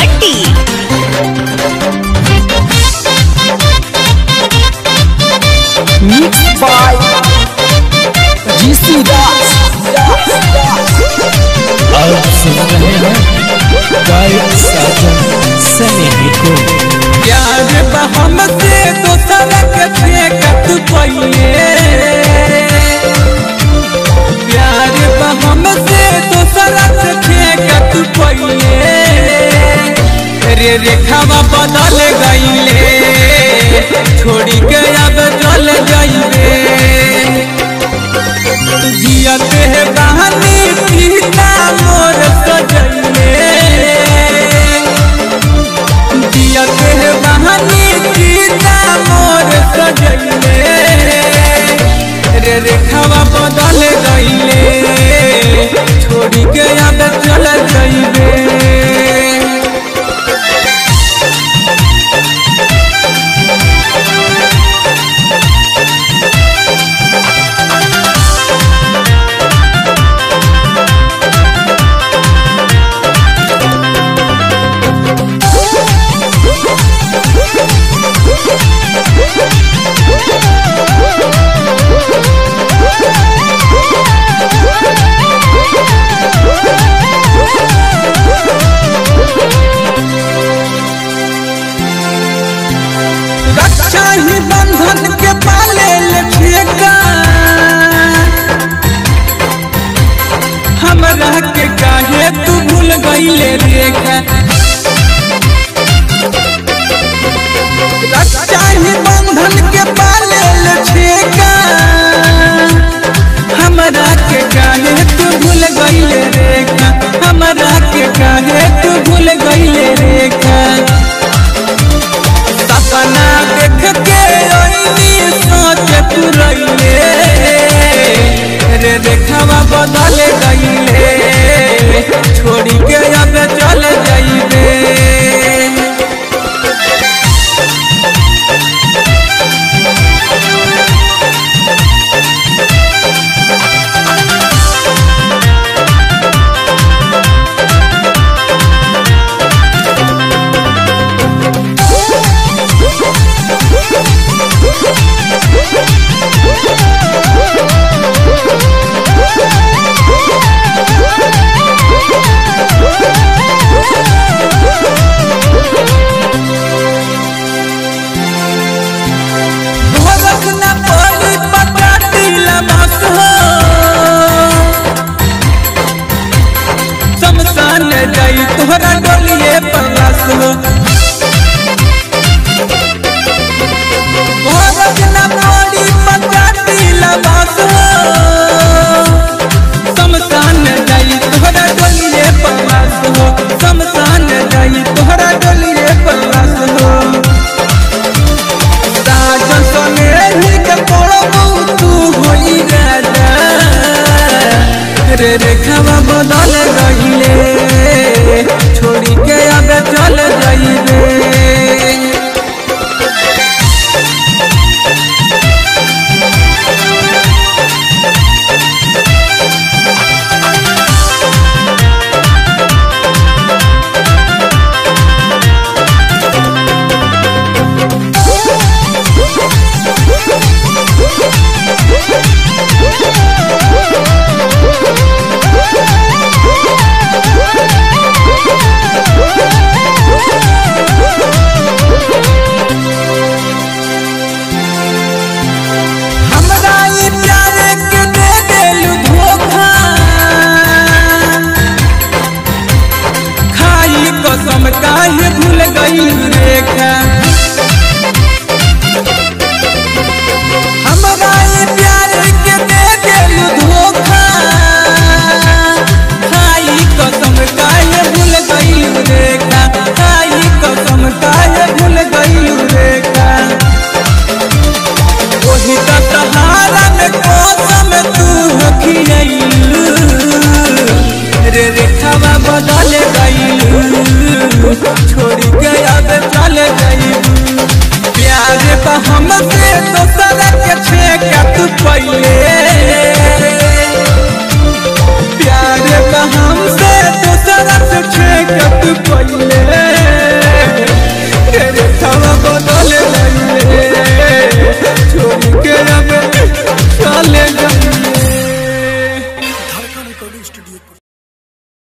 भट्टी। Mix by जीसी दास। आप सुन रहे हैं गायक साजन सनेही को। प्यार बहम से दोसर के फेंकत पइले, प्यार बहम से दोसर के फेंकत पइले, रे रेखावा बदल गइले, छोड़ी के अब चल जाइबे। जियत है बहानी सीता मोर सजइले, जियत है बहानी सीता मोर सजइले, रे रेखावा बदल गइले, छोड़ी के अब चल जाइबे। ही बंधन के पाले ठेका, हमरा के काहे तू भूल गइले रेखा। रक्षा ही बंधन के पाले ठेका, हमरा के काहे तू भूल गइले रेखा, हमरा के काहे तू भूल गइले रेखा। सपना देख के ओइनी सोच पुरइले, रे रेखावा बदल गइले, छोड़ी के अब चल जाइबे। घरवा